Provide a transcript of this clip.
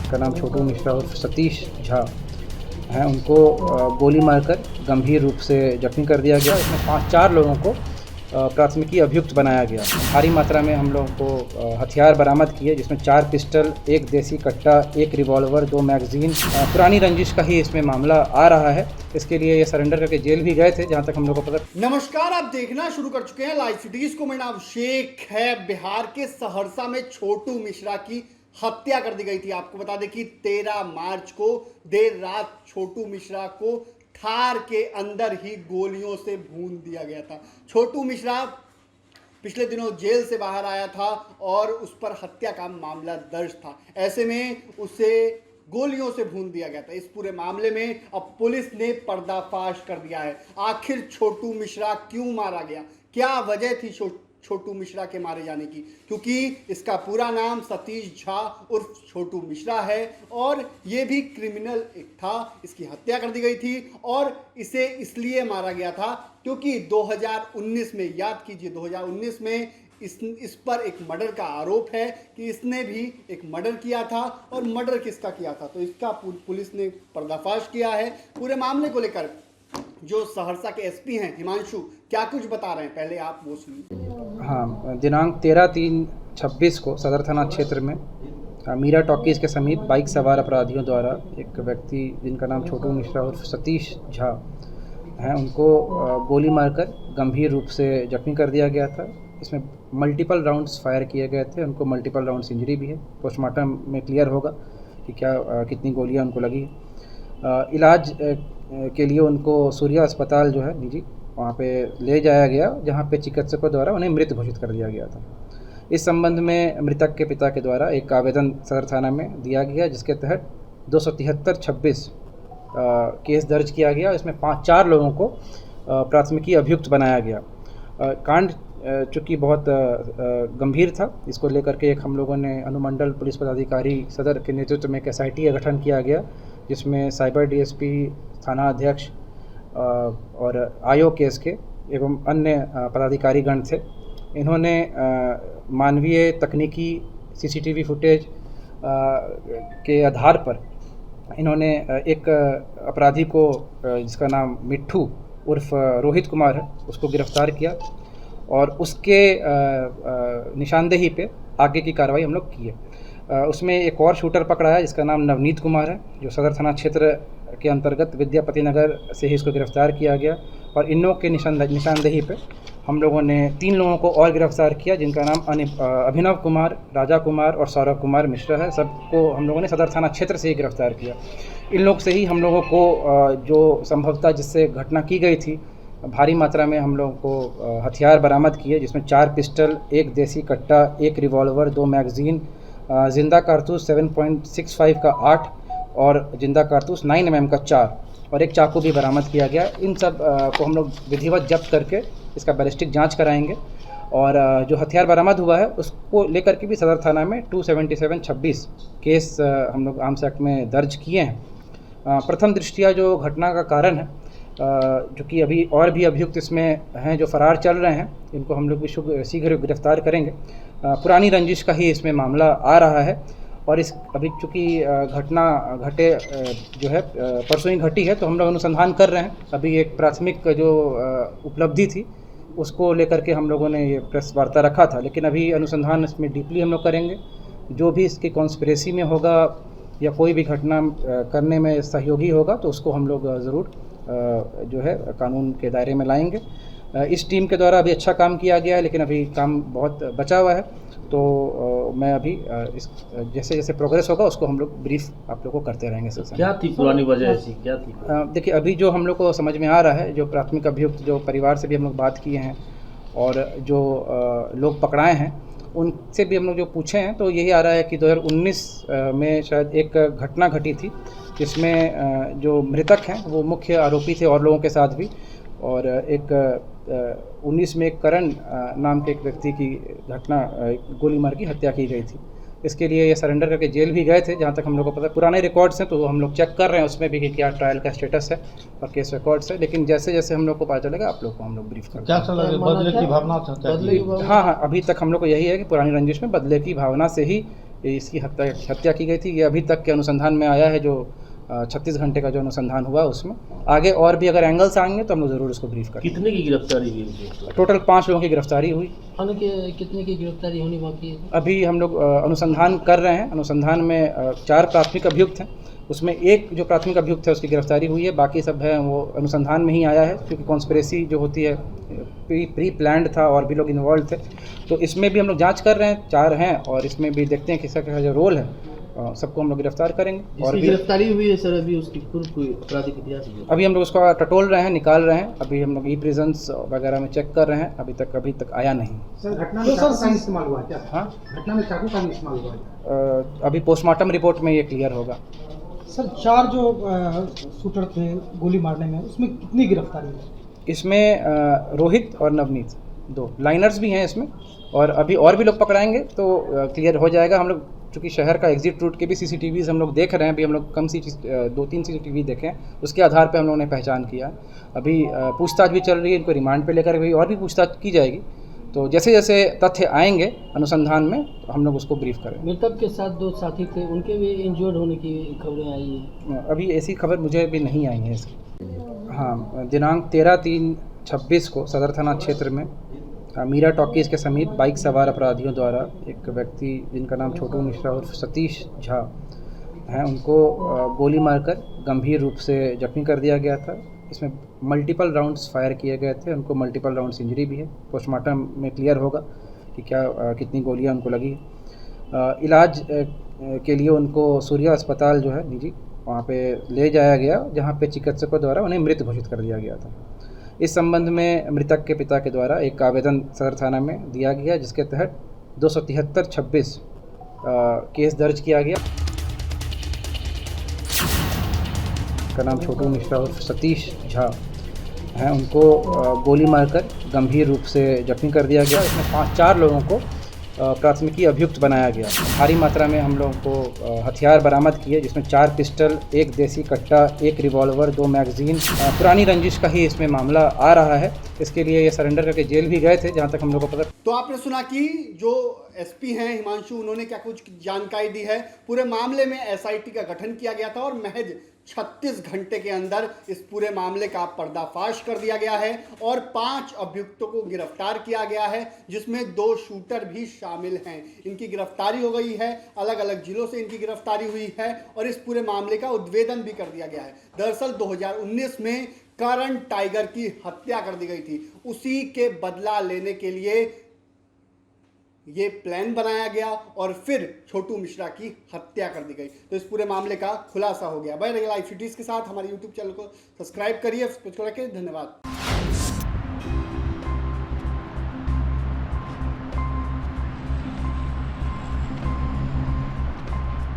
जिसका नाम छोटू मिश्रा और सतीश झा हैं, उनको गोली मारकर गंभीर रूप से जख्मी कर दिया गया। इसमें 4 लोगों को प्राथमिकी अभियुक्त बनाया गया। भारी मात्रा में हम लोगों को हथियार बरामद किए, जिसमें 4 पिस्टल, 1 देसी कट्टा, 1 रिवॉल्वर, 2 मैगजीन। पुरानी रंजिश का ही इसमें मामला आ रहा है। इसके लिए ये सरेंडर करके जेल भी गए थे, जहाँ तक हम लोगों को पता। नमस्कार, आप देखना शुरू कर चुके हैं लाइव सिटीज को। मेरा नाम शेख है। बिहार के सहरसा में छोटू मिश्रा की हत्या कर दी गई थी। आपको बता दें कि 13 मार्च को देर रात छोटू मिश्रा को थार के अंदर ही गोलियों से भून दिया गया था। छोटू मिश्रा पिछले दिनों जेल से बाहर आया था और उस पर हत्या का मामला दर्ज था। ऐसे में उसे गोलियों से भून दिया गया था। इस पूरे मामले में अब पुलिस ने पर्दाफाश कर दिया है। आखिर छोटू मिश्रा क्यों मारा गया, क्या वजह थी छोटू मिश्रा के मारे जाने की? क्योंकि इसका पूरा नाम सतीश झा उर्फ छोटू मिश्रा है और ये भी क्रिमिनल एक था। इसकी हत्या कर दी गई थी और इसे इसलिए मारा गया था क्योंकि 2019 में, याद कीजिए, 2019 में इस पर एक मर्डर का आरोप है कि इसने भी एक मर्डर किया था। और मर्डर किसका किया था, तो इसका पुलिस ने पर्दाफाश किया है। पूरे मामले को लेकर जो सहरसा के एसपी हैं हिमांशु, क्या कुछ बता रहे हैं, पहले आप वो सुनिए। हाँ, दिनांक 13/3/26 को सदर थाना क्षेत्र में मीरा टॉकीज़ के समीप बाइक सवार अपराधियों द्वारा एक व्यक्ति जिनका नाम छोटू मिश्रा और सतीश झा हैं, उनको गोली मारकर गंभीर रूप से जख्मी कर दिया गया था। इसमें मल्टीपल राउंड्स फायर किए गए थे। उनको मल्टीपल राउंड्स इंजरी भी है। पोस्टमार्टम में क्लियर होगा कि कितनी गोलियां उनको लगी। इलाज के लिए उनको सूर्या अस्पताल जो है निजी, वहाँ पे ले जाया गया, जहाँ पे चिकित्सकों द्वारा उन्हें मृत घोषित कर दिया गया था। इस संबंध में मृतक के पिता के द्वारा एक आवेदन सदर थाना में दिया गया, जिसके तहत 273/26 केस दर्ज किया गया। इसमें 4 लोगों को प्राथमिकी अभियुक्त बनाया गया। कांड चूँकि बहुत गंभीर था, इसको लेकर के एक हम लोगों ने अनुमंडल पुलिस पदाधिकारी सदर के नेतृत्व में एक SIT का गठन किया गया, जिसमें साइबर DSP, थाना अध्यक्ष और आयोग केस के एवं अन्य पदाधिकारीगण थे। इन्होंने मानवीय तकनीकी CCTV फुटेज के आधार पर इन्होंने एक अपराधी को, जिसका नाम मिट्ठू उर्फ रोहित कुमार है, उसको गिरफ्तार किया और उसके निशानदेही पे आगे की कार्रवाई हम लोग की है। उसमें एक और शूटर पकड़ा है, जिसका नाम नवनीत कुमार है, जो सदर थाना क्षेत्र के अंतर्गत विद्यापति नगर से ही इसको गिरफ्तार किया गया। और इन लोगों के निशानदेही पे हम लोगों ने 3 लोगों को और गिरफ्तार किया, जिनका नाम अभिनव कुमार, राजा कुमार और सौरभ कुमार मिश्रा है। सबको हम लोगों ने सदर थाना क्षेत्र से ही गिरफ्तार किया। इन लोग से ही हम लोगों को जो संभवतः जिससे घटना की गई थी, भारी मात्रा में हम लोगों को हथियार बरामद किए, जिसमें 4 पिस्टल, 1 देसी कट्टा, 1 रिवॉल्वर, 2 मैगजीन, जिंदा कारतूस 7.65 का 8 और जिंदा कारतूस 9 mm का 4 और एक चाकू भी बरामद किया गया। इन सब को हम लोग विधिवत जब्त करके इसका बैलिस्टिक जांच कराएंगे। और जो हथियार बरामद हुआ है उसको लेकर के भी सदर थाना में 277/26 केस हम लोग आर्म्स एक्ट में दर्ज किए हैं। प्रथम दृष्टिया जो घटना का कारण है, जो कि अभी और भी अभियुक्त इसमें हैं जो फरार चल रहे हैं, इनको हम लोग भी शीघ्र गिरफ्तार करेंगे। पुरानी रंजिश का ही इसमें मामला आ रहा है और इस अभी चूँकि घटना घटे जो है परसों ही घटी है, तो हम लोग अनुसंधान कर रहे हैं। अभी एक प्राथमिक जो उपलब्धि थी उसको लेकर के हम लोगों ने ये प्रेस वार्ता रखा था, लेकिन अभी अनुसंधान इसमें डीपली हम लोग करेंगे। जो भी इसकी कॉन्स्पिरेसी में होगा या कोई भी घटना करने में सहयोगी होगा, तो उसको हम लोग ज़रूर जो है कानून के दायरे में लाएंगे। इस टीम के द्वारा अभी अच्छा काम किया गया है, लेकिन अभी काम बहुत बचा हुआ है। तो मैं अभी इस जैसे जैसे प्रोग्रेस होगा उसको हम लोग ब्रीफ आप लोग को करते रहेंगे। सर, क्या थी पुरानी वजह ऐसी, क्या थी? देखिए, अभी जो हम लोग को समझ में आ रहा है, जो प्राथमिक अभियुक्त जो परिवार से भी हम लोग बात किए हैं और जो लोग पकड़ाए हैं उनसे भी हम लोग जो पूछे हैं, तो यही आ रहा है कि 2019 में शायद एक घटना घटी थी, जिसमें जो मृतक हैं वो मुख्य आरोपी थे और लोगों के साथ भी। और एक 19 में एक करण नाम के एक व्यक्ति की घटना गोली मार की हत्या की गई थी। इसके लिए ये सरेंडर करके जेल भी गए थे, जहाँ तक हम लोग को पता। पुराने रिकॉर्ड्स हैं तो हम लोग चेक कर रहे हैं उसमें भी कि क्या ट्रायल का स्टेटस है और केस रिकॉर्ड्स है। लेकिन जैसे जैसे हम लोग को पता चलेगा आप लोग को हम लोग ब्रीफ करेंगे। क्या चला बदले की भावना था? हाँ, अभी तक हम लोग को यही है कि पुरानी रंजिश में बदले की भावना से ही इसकी हत्या की गई थी। ये अभी तक के अनुसंधान में आया है, जो 36 घंटे का जो अनुसंधान हुआ उसमें। आगे और भी अगर एंगल्स आएंगे तो हम लोग ज़रूर उसको ब्रीफ करेंगे। कितने की गिरफ्तारी हुई है? टोटल 5 लोगों की गिरफ्तारी हुई। कितने की गिरफ्तारी होनी बाकी है? अभी हम लोग अनुसंधान कर रहे हैं। अनुसंधान में 4 प्राथमिक अभियुक्त हैं, उसमें एक जो प्राथमिक अभियुक्त है उसकी गिरफ्तारी हुई है। बाकी सब है वो अनुसंधान में ही आया है, क्योंकि कॉन्स्पिरेसी जो होती है प्री प्लान्ड था और भी लोग इन्वॉल्व थे। तो इसमें भी हम लोग जांच कर रहे हैं, 4 हैं और इसमें भी देखते हैं किसका क्या जो रोल है। सबको हम लोग गिरफ्तार करेंगे। और भी गिरफ्तारी हुई है सर, अभी उसकी पूर्व कोई आपराधिक इतिहास है? अभी हम लोग उसको टटोल रहे हैं, निकाल रहे हैं। अभी हम लोग ई प्रिजन्स वगैरह में चेक कर रहे हैं, अभी तक आया नहीं। सर घटना में चाकू का इस्तेमाल हुआ क्या? हाँ, घटना में चाकू का इस्तेमाल हुआ है? अभी पोस्टमार्टम रिपोर्ट में ये क्लियर होगा। सर 4 जो शूटर थे गोली मारने में, उसमें कितनी गिरफ्तारी हुई? इसमें रोहित और नवनीत 2 लाइनर्स भी हैं इसमें, और अभी और भी लोग पकड़ाएंगे तो क्लियर हो जाएगा। हम लोग चूँकि शहर का एग्जिट रूट के भी CCTVs हम लोग देख रहे हैं। अभी हम लोग कम 2-3 CCTV देखे हैं, उसके आधार पे हम लोगों ने पहचान किया। अभी पूछताछ भी चल रही है, इनको रिमांड पे लेकर भी और भी पूछताछ की जाएगी। तो जैसे जैसे तथ्य आएंगे अनुसंधान में तो हम लोग उसको ब्रीफ करेंगे। मृतक के साथ 2 साथी थे, उनके भी इंजर्ड होने की खबरें आई हैं। अभी ऐसी खबर मुझे भी नहीं आई है इसकी। हाँ, दिनांक 13/3/26 को सदर थाना क्षेत्र में मीरा टॉकीज़ के समीप बाइक सवार अपराधियों द्वारा एक व्यक्ति जिनका नाम छोटू मिश्रा और सतीश झा हैं, उनको गोली मारकर गंभीर रूप से जख्मी कर दिया गया था। इसमें मल्टीपल राउंड्स फायर किए गए थे, उनको मल्टीपल राउंड्स इंजरी भी है। पोस्टमार्टम में क्लियर होगा कि कितनी गोलियां उनको लगी। इलाज के लिए उनको सूर्या अस्पताल जो है निजी, वहाँ पे ले जाया गया, जहाँ पे चिकित्सकों द्वारा उन्हें मृत घोषित कर दिया गया था। इस संबंध में मृतक के पिता के द्वारा एक आवेदन सदर थाना में दिया गया, जिसके तहत 273/26 केस दर्ज किया गया। का नाम छोटू मिश्रा और सतीश झा हैं, उनको गोली मारकर गंभीर रूप से जख्मी कर दिया गया। इसमें 4 लोगों को प्राथमिकी अभियुक्त बनाया गया। भारी मात्रा में हम लोगों को हथियार बरामद किए, जिसमें 4 पिस्टल, 1 देसी कट्टा, 1 रिवॉल्वर, 2 मैगजीन। पुरानी रंजिश का ही इसमें मामला आ रहा है। इसके लिए ये सरेंडर करके जेल भी गए थे, जहाँ तक हम लोग को पता। तो आपने सुना कि जो SP हैं हिमांशु, उन्होंने क्या कुछ जानकारी दी है। पूरे मामले में SIT का गठन किया गया था और महज 36 घंटे के अंदर इस पूरे मामले का पर्दाफाश कर दिया गया है और 5 अभियुक्तों को गिरफ्तार किया गया है, जिसमें 2 शूटर भी शामिल हैं। इनकी गिरफ्तारी हो गई है, अलग अलग जिलों से इनकी गिरफ्तारी हुई है और इस पूरे मामले का उद्भेदन भी कर दिया गया है। दरअसल 2019 में करण टाइगर की हत्या कर दी गई थी, उसी के बदला लेने के लिए ये प्लान बनाया गया और फिर छोटू मिश्रा की हत्या कर दी गई। तो इस पूरे मामले का खुलासा हो गया। बने रहिए लाइव सिटीज के साथ, हमारे YouTube चैनल को सब्सक्राइब करिए। धन्यवाद।